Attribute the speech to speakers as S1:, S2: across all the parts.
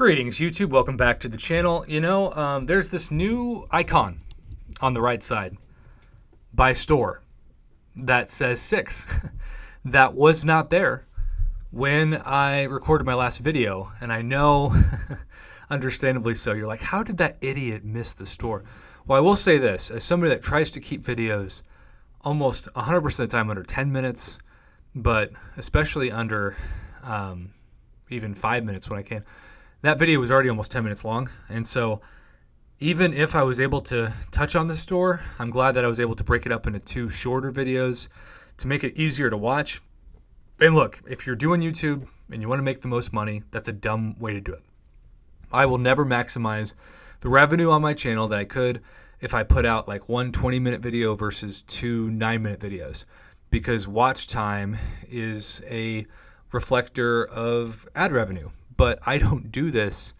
S1: Greetings, YouTube. Welcome back to the channel. There's this new icon on the right side by store that says 6 that was not there when I recorded my last video. And I know, understandably so, you're like, how did that idiot miss the store? Well, I will say this. As somebody that tries to keep videos almost 100% of the time under 10 minutes, but especially under even 5 minutes when I can, that video was already almost 10 minutes long. And so even if I was able to touch on the store, I'm glad that I was able to break it up into 2 shorter videos to make it easier to watch. And look, if you're doing YouTube and you want to make the most money, that's a dumb way to do it. I will never maximize the revenue on my channel that I could if I put out like one 20-minute video versus 2 9-minute videos, because watch time is a reflector of ad revenue. But I don't do this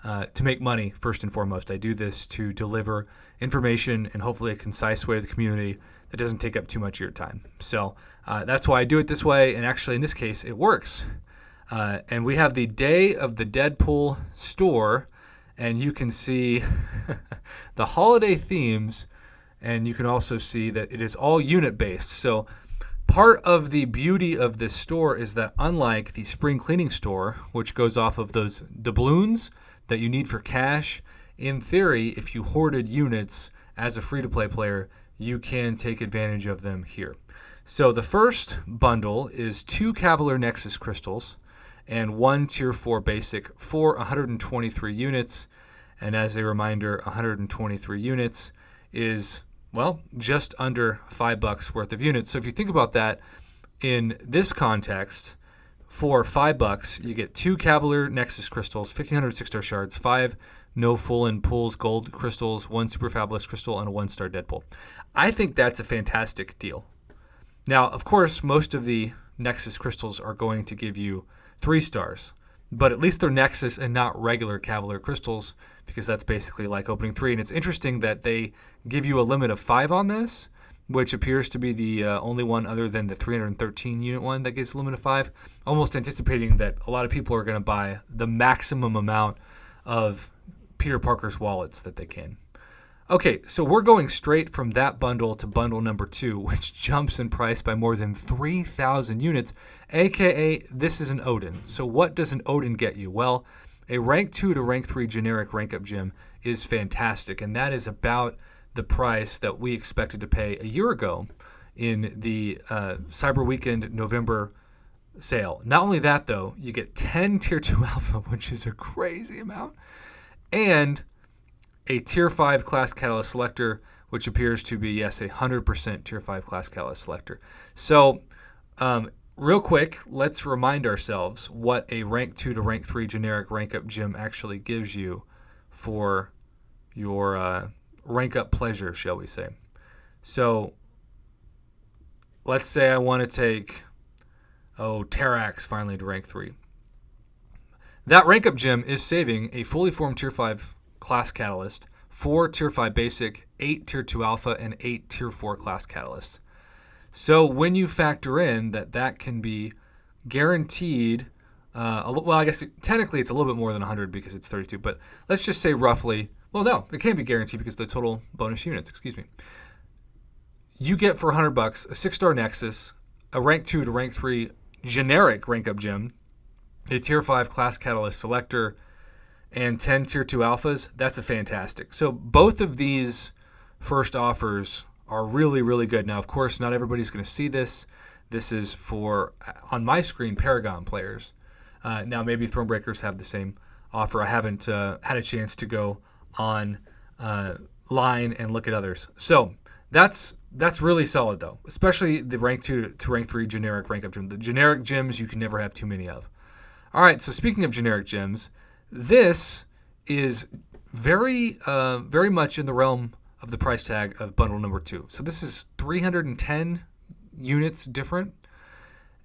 S1: to make money, first and foremost. I do this to deliver information and hopefully a concise way to the community that doesn't take up too much of your time. So that's why I do it this way. And actually, in this case, it works. And we have the day of the DEADPOOL store. And you can see the holiday themes. And you can also see that it is all unit-based. So part of the beauty of this store is that unlike the spring cleaning store, which goes off of those doubloons that you need for cash, in theory, if you hoarded units as a free-to-play player, you can take advantage of them here. So the first bundle is 2 Cavalier Nexus crystals and 1 Tier 4 basic for 123 units. And as a reminder, 123 units is, well, just under $5 worth of units. So if you think about that in this context, for $5, you get 2 Cavalier Nexus crystals, 1,500 6-star shards, 5 No Full In Pools gold crystals, 1 Super Fabulous crystal, and a 1-star DEADPOOL. I think that's a fantastic deal. Now, of course, most of the Nexus crystals are going to give you 3 stars, but at least they're Nexus and not regular Cavalier crystals, because that's basically like opening 3. And it's interesting that they give you a limit of 5 on this, which appears to be the only one other than the 313 unit one that gives a limit of 5, almost anticipating that a lot of people are going to buy the maximum amount of Peter Parker's wallets that they can. Okay, so we're going straight from that bundle to bundle number 2, which jumps in price by more than 3,000 units, aka this is an Odin. So what does an Odin get you? Well, a rank 2 to rank 3 generic rank up gem is fantastic, and that is about the price that we expected to pay a year ago in the Cyber Weekend November sale. Not only that, though, you get 10 Tier 2 Alpha, which is a crazy amount, and a Tier 5 Class Catalyst Selector, which appears to be, yes, a 100% Tier 5 Class Catalyst Selector. So, real quick, let's remind ourselves what a rank 2 to rank 3 generic rank up gem actually gives you for your rank up pleasure, shall we say. So, let's say I want to take, Terrax finally to rank 3. That rank up gem is saving a fully formed Tier 5 Class Catalyst, 4 Tier 5 Basic, 8 Tier 2 Alpha, and 8 Tier 4 Class Catalysts. So when you factor in that can be guaranteed, well, I guess technically it's a little bit more than 100 because it's 32, but let's just say roughly, well, no, it can't be guaranteed because the total bonus units, you get for $100 a 6-star Nexus, a rank 2 to rank 3 generic rank up gem, a Tier 5 Class Catalyst Selector, and 10 Tier 2 Alphas. That's a fantastic. So both of these first offers are really, really good. Now, of course, not everybody's going to see this. This is for, on my screen, Paragon players. Now, maybe Thronebreakers have the same offer. I haven't had a chance to go on line and look at others. So that's really solid, though, especially the rank 2 to rank 3 generic rank up gem. The generic gems you can never have too many of. All right, so speaking of generic gems, this is very much in the realm of the price tag of bundle number 2. So this is 310 units different,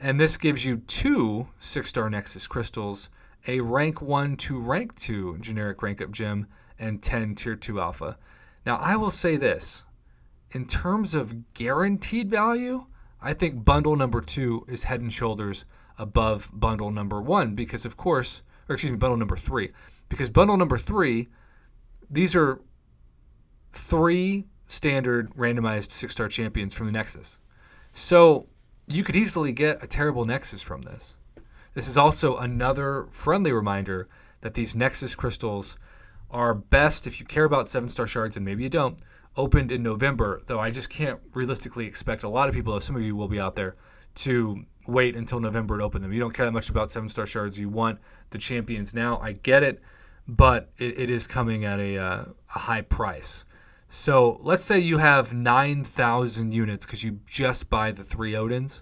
S1: and this gives you 2 6-star Nexus crystals, a rank 1 to rank 2 generic rank up gem, and 10 Tier 2 Alpha. Now, I will say this. In terms of guaranteed value, I think bundle number 2 is head and shoulders above bundle number 1 because, of course, or excuse me, bundle number 3, because bundle number 3, these are 3 standard randomized 6-star champions from the Nexus. So you could easily get a terrible Nexus from this. This is also another friendly reminder that these Nexus crystals are best, if you care about 7-star shards, and maybe you don't, opened in November, though I just can't realistically expect a lot of people, some of you will be out there, to wait until November to open them. You don't care that much about 7-star shards. You want the champions now. I get it, but it is coming at a high price. So let's say you have 9,000 units because you just buy the 3 Odins.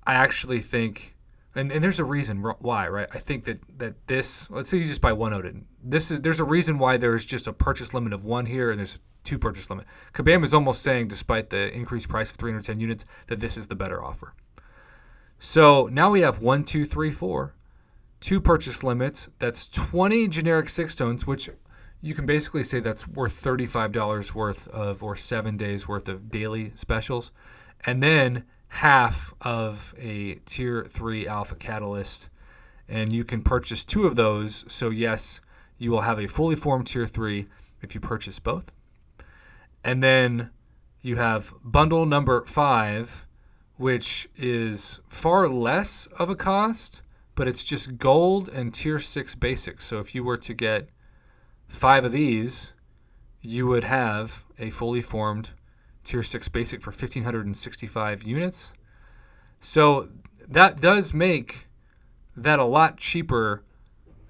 S1: I actually think, and there's a reason why, right? I think that this, let's say you just buy 1 Odin. There's a reason why there's just a purchase limit of 1 here and there's a 2 purchase limit. Kabam is almost saying, despite the increased price of 310 units, that this is the better offer. So now we have 1, 2, 3, 4, 2 purchase limits. That's 20 generic 6-stones, which you can basically say that's worth $35 worth of, or 7 days worth of daily specials. And then half of a tier 3 alpha catalyst. And you can purchase 2 of those. So yes, you will have a fully formed tier 3 if you purchase both. And then you have bundle number 5, which is far less of a cost, but it's just gold and tier 6 basic. So if you were to get 5 of these, you would have a fully formed tier 6 basic for 1,565 units. So that does make that a lot cheaper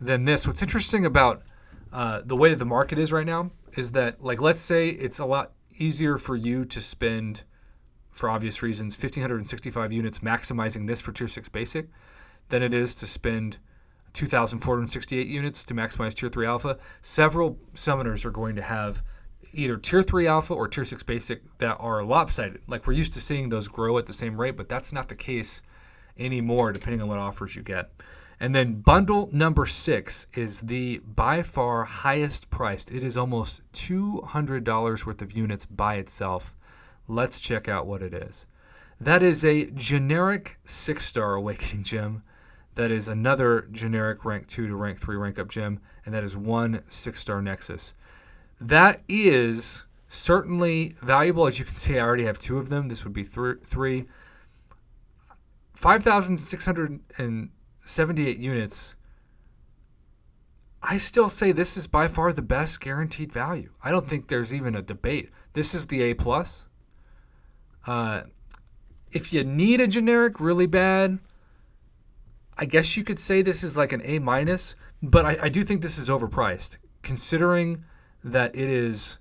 S1: than this. What's interesting about the way that the market is right now is that, like, let's say it's a lot easier for you to spend, for obvious reasons, 1,565 units maximizing this for tier 6 basic than it is to spend 2,468 units to maximize tier 3 alpha. Several summoners are going to have either tier 3 alpha or tier 6 basic that are lopsided. Like, we're used to seeing those grow at the same rate, but that's not the case anymore depending on what offers you get. And then bundle number 6 is the by far highest priced. It is almost $200 worth of units by itself. Let's check out what it is. That is a generic 6-star Awakening Gem. That is another generic rank 2 to rank 3 rank up gem. And that is 1 6-star Nexus. That is certainly valuable. As you can see, I already have 2 of them. This would be 3. 5,678 units. I still say this is by far the best guaranteed value. I don't think there's even a debate. This is the A+. If you need a generic really bad, I guess you could say this is like an A-, but I do think this is overpriced, considering that it is,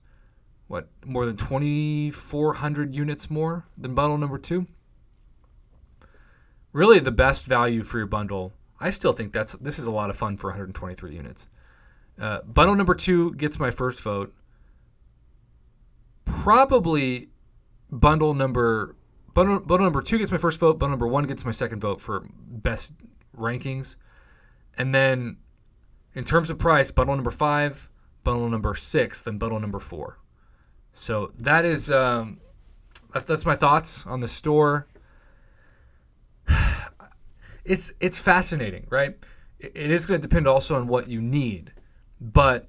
S1: more than 2,400 units more than bundle number 2. Really the best value for your bundle. I still think this is a lot of fun for 123 units. Bundle number 2 gets my first vote. Probably bundle number 2 gets my first vote. Bundle number 1 gets my second vote for best rankings. And then in terms of price, bundle number 5, bundle number 6, then bundle number 4. So that is that's my thoughts on the store. It's fascinating, right? It is going to depend also on what you need, but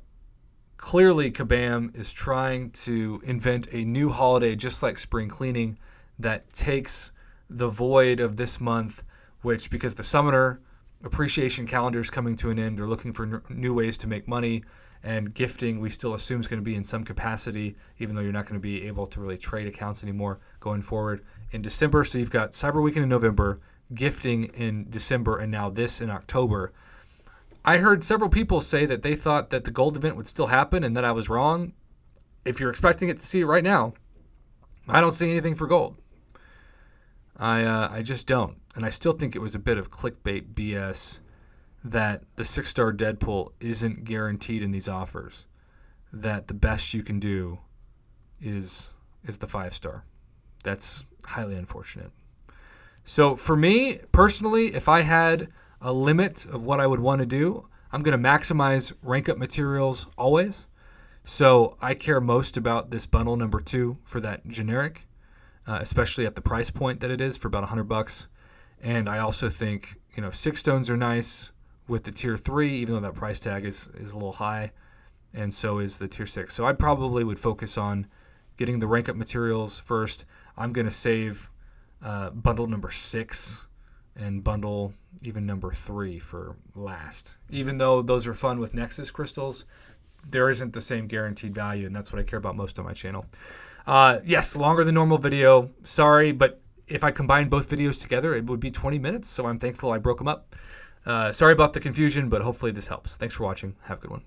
S1: clearly Kabam is trying to invent a new holiday, just like spring cleaning, that takes the void of this month, which, because the summoner appreciation calendar is coming to an end, they're looking for new ways to make money, and gifting we still assume is going to be in some capacity, even though you're not going to be able to really trade accounts anymore going forward in December. So you've got Cyber Weekend in November, gifting in December, and now this in October. I heard several people say that they thought that the gold event would still happen and that I was wrong. If you're expecting it to see it right now, I don't see anything for gold. I just don't. And I still think it was a bit of clickbait BS that the 6-star DEADPOOL isn't guaranteed in these offers, that the best you can do is the 5-star. That's highly unfortunate. So for me, personally, if I had a limit of what I would want to do, I'm going to maximize rank up materials always. So I care most about this bundle number 2 for that generic, especially at the price point that it is for about $100. And I also think, 6 stones are nice. with the tier 3, even though that price tag is a little high, and so is the tier 6. So I probably would focus on getting the rank up materials first. I'm going to save bundle number 6 and bundle even number 3 for last. Even though those are fun with Nexus crystals, there isn't the same guaranteed value, and that's what I care about most on my channel. Yes, longer than normal video. Sorry, but if I combine both videos together, it would be 20 minutes, so I'm thankful I broke them up. Sorry about the confusion, but hopefully this helps. Thanks for watching. Have a good one.